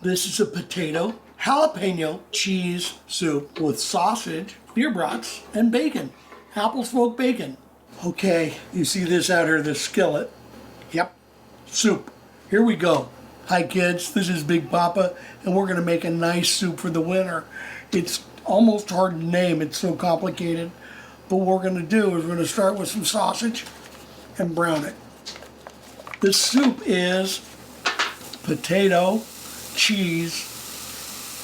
This is a potato jalapeno cheese soup with sausage, beer brats, and bacon. Apple smoked bacon. Okay, you see this out here, this skillet. Yep, soup. Here we go. Hi kids, this is Big Papa, and we're gonna make a nice soup for the winter. It's almost hard to name, it's so complicated. But what we're gonna do is we're gonna start with some sausage and brown it. This soup is potato, cheese,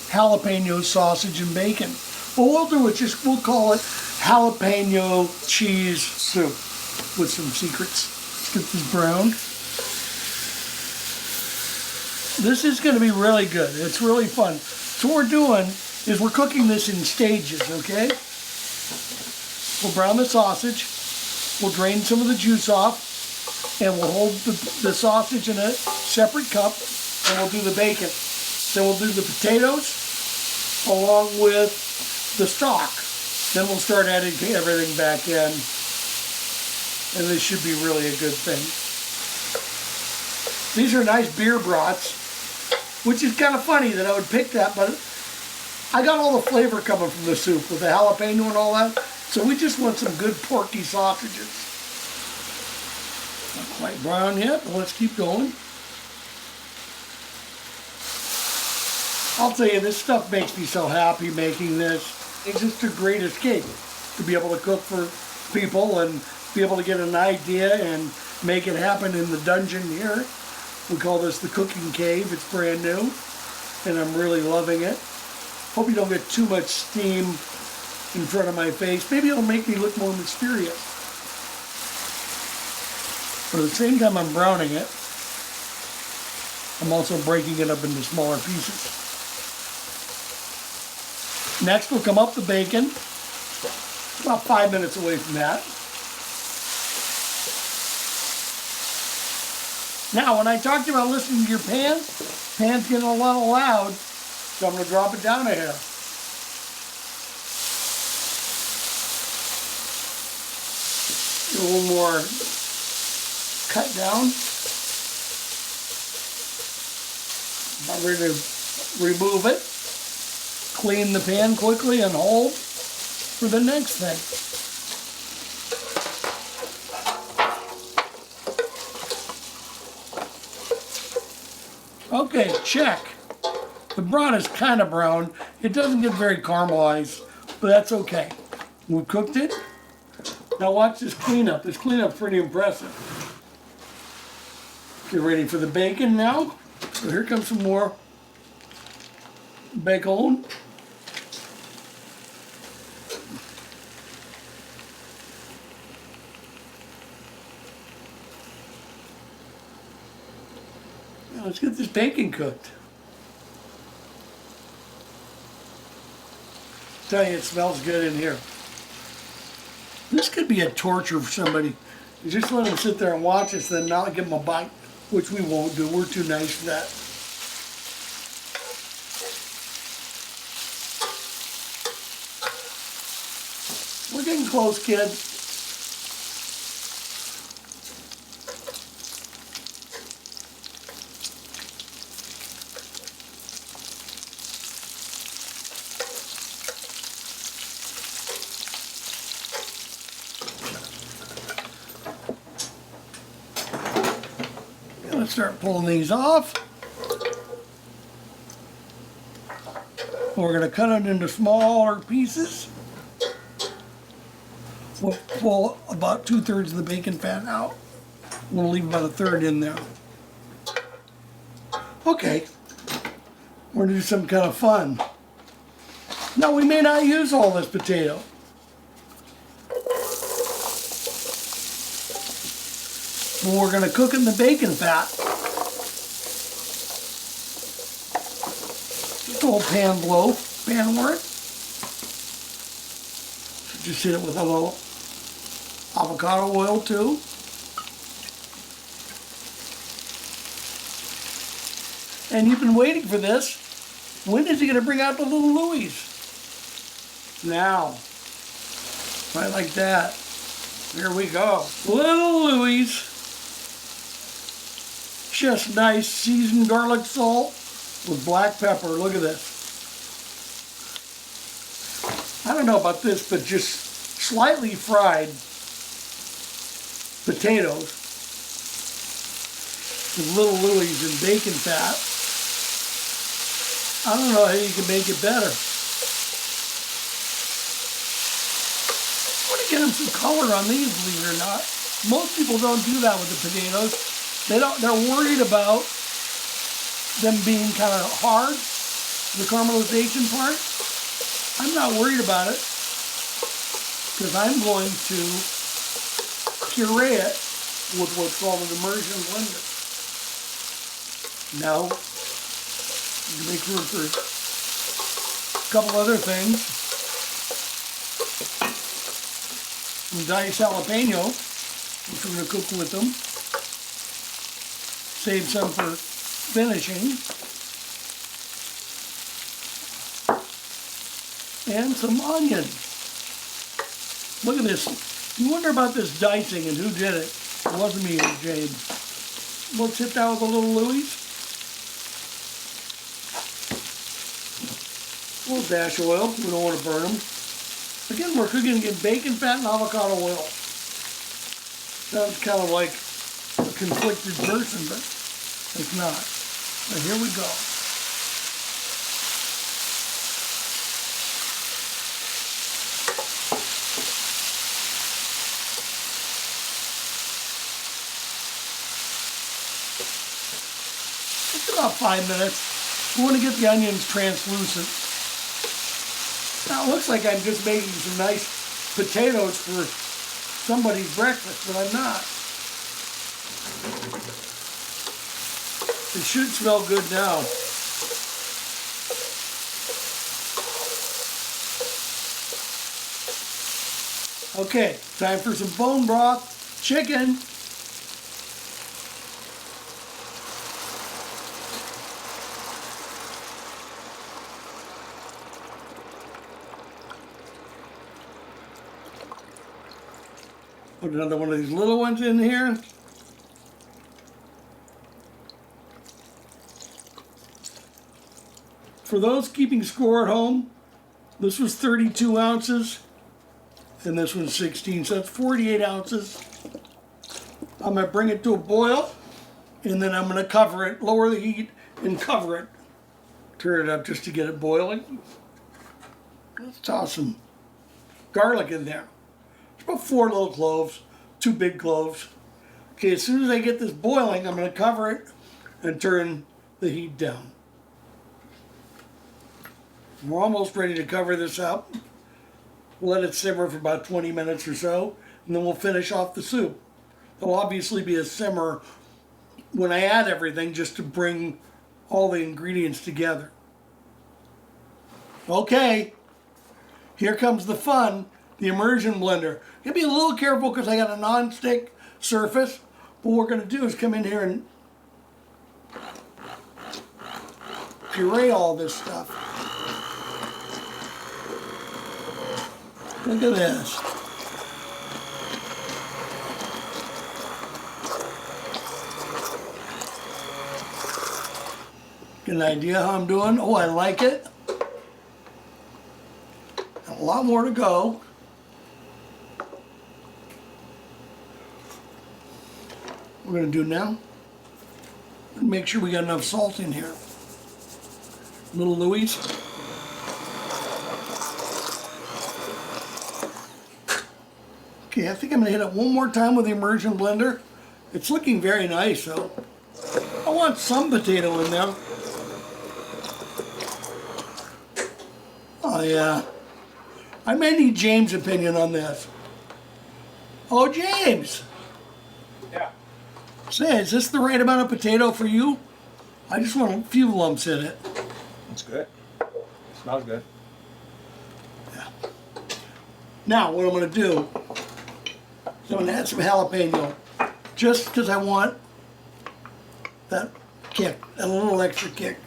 jalapeno sausage, and bacon. What we'll do is we'll call it jalapeno cheese soup with some secrets. Let's get this browned. This is going to be really good. It's really fun. So what we're doing is we're cooking this in stages, okay? We'll brown the sausage. We'll drain some of the juice off, and we'll hold the sausage in a separate cup, and we'll do the bacon. Then we'll do the potatoes along with the stock. Then we'll start adding everything back in, and this should be really a good thing. These are nice beer brats, which is kind of funny that I would pick that, but I got all the flavor coming from the soup with the jalapeno and all that, so we just want some good porky sausages. Not quite brown yet, but let's keep going. I'll tell you, this stuff makes me so happy making this. It's just a great escape to be able to cook for people and be able to get an idea and make it happen in the dungeon here. We call this the cooking cave. It's brand new and I'm really loving it. Hope you don't get too much steam in front of my face. Maybe it'll make me look more mysterious. But at the same time I'm browning it, I'm also breaking it up into smaller pieces. Next we'll come up the bacon, about 5 minutes away from that. Now when I talked about listening to your pan's getting a little loud, so I'm going to drop it down a hair. A little more cut down. About ready to remove it. Clean the pan quickly and hold for the next thing. Okay, check. The broth is kind of brown. It doesn't get very caramelized, but that's okay. We've cooked it. Now watch this cleanup. This cleanup's pretty impressive. Get ready for the bacon now. So here comes some more bacon. Now let's get this bacon cooked. Tell you, it smells good in here. This could be a torture for somebody. You just let them sit there and watch us, then not give them a bite, which we won't do. We're too nice for that. We're getting close, kids. Let's start pulling these off. We're going to cut it into smaller pieces. We'll pull about 2/3 of the bacon fat out. We'll leave about 1/3 in there. Okay, we're going to do some kind of fun. Now we may not use all this potato. But we're going to cook in the bacon fat. Just a little pan wort. Just hit it with a little avocado oil too. And you've been waiting for this. When is he going to bring out the little Louis? Now. Right like that. Here we go. Little Louis. Just nice seasoned garlic salt with black pepper. Look at this. I don't know about this, but just slightly fried potatoes with little Louis in bacon fat. I don't know how you can make it better. I want to get them some color on these, believe it or not. Most people don't do that with the potatoes. They're worried about them being kind of hard, the caramelization part. I'm not worried about it because I'm going to puree it with what's called an immersion blender. Now, you can make room for a couple other things. Some diced jalapeno, which we're going to cook with them. Save some for finishing. And some onion. Look at this. You wonder about this dicing and who did it. It wasn't me, it was James. Let's hit that with a little Louis. A little dash of oil. We don't want to burn them. Again, we're cooking in bacon fat and avocado oil. Sounds kind of like a conflicted person, but it's not. So here we go. It's about 5 minutes. We want to get the onions translucent. Now it looks like I'm just making some nice potatoes for somebody's breakfast, but I'm not. It should smell good now. Okay, time for some bone broth, chicken. Put another one of these little ones in here. For those keeping score at home, this was 32 ounces and this one's 16, so that's 48 ounces. I'm going to bring it to a boil and then I'm going to cover it, lower the heat and cover it. Turn it up just to get it boiling. Let's toss some garlic in there. About 4 little cloves, 2 big cloves. Okay, as soon as I get this boiling, I'm going to cover it and turn the heat down. We're almost ready to cover this up. We'll let it simmer for about 20 minutes or so, and then we'll finish off the soup. There'll obviously be a simmer when I add everything just to bring all the ingredients together. Okay, here comes the fun. The immersion blender. You gotta be a little careful because I got a non-stick surface. What we're gonna do is come in here and puree all this stuff. Look at this. Get an idea how I'm doing? Oh, I like it. A lot more to go. We're going to do now. Make sure we got enough salt in here. Little Louis. Okay, I think I'm going to hit it one more time with the immersion blender. It's looking very nice, though. I want some potato in there. Oh, yeah. I may need James' opinion on this. Oh, James! Yeah. Say, is this the right amount of potato for you? I just want a few lumps in it. It's good. It smells good. Yeah. Now, what I'm going to do is I'm going to add some jalapeno. Just because I want that kick, a little extra kick.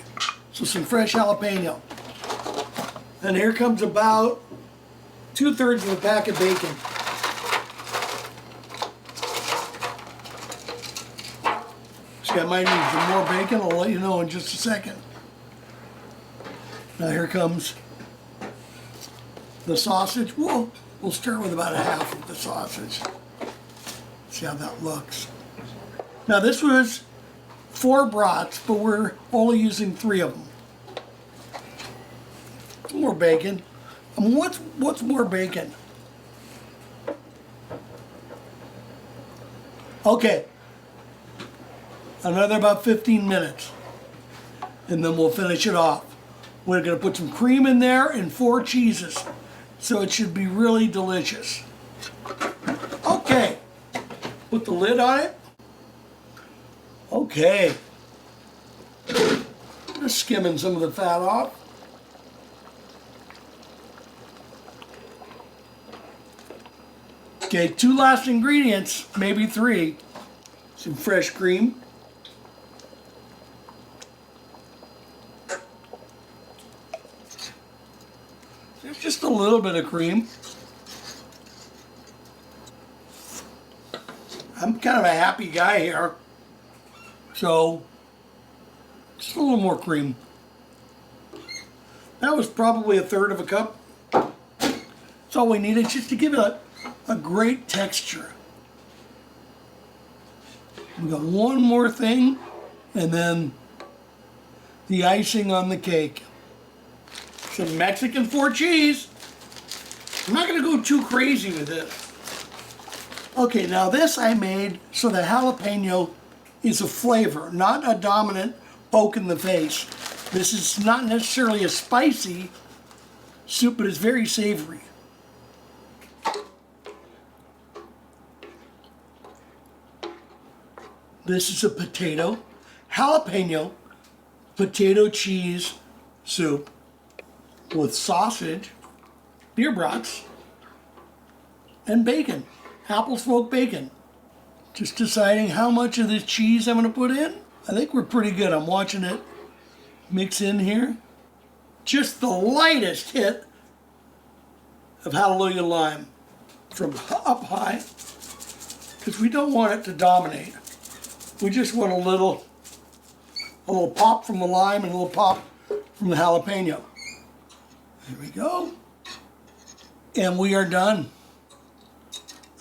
So some fresh jalapeno. And here comes about 2/3 of a pack of bacon. See, I might need some more bacon. I'll let you know in just a second. Now here comes the sausage. We'll start with about a half of the sausage. See how that looks. Now this was 4 brats, but we're only using 3 of them. More bacon. I mean, what's more bacon? Okay. Another about 15 minutes. And then we'll finish it off. We're going to put some cream in there and 4 cheeses. So it should be really delicious. Okay. Put the lid on it. Okay. Just skimming some of the fat off. Okay, 2 last ingredients, maybe 3. Some fresh cream. There's just a little bit of cream. I'm kind of a happy guy here. So, just a little more cream. That was probably 1/3 of a cup. That's all we needed just to give it a great texture. We got one more thing, and then the icing on the cake. Some Mexican 4 cheese. I'm not going to go too crazy with it. Okay, now this I made so the jalapeno is a flavor, not a dominant poke in the face. This is not necessarily a spicy soup, but it's very savory. This is a jalapeno potato cheese soup with sausage, beer brats, and bacon, apple smoked bacon. Just deciding how much of this cheese I'm going to put in. I think we're pretty good. I'm watching it mix in here. Just the lightest hit of Hallelujah Lime from up high, because we don't want it to dominate. We just want a little pop from the lime and a little pop from the jalapeno. There we go. And we are done.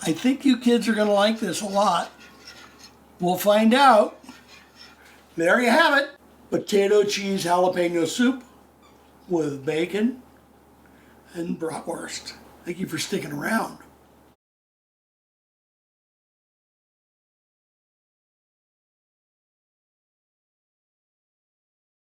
I think you kids are going to like this a lot. We'll find out. There you have it. Potato cheese jalapeno soup with bacon and bratwurst. Thank you for sticking around.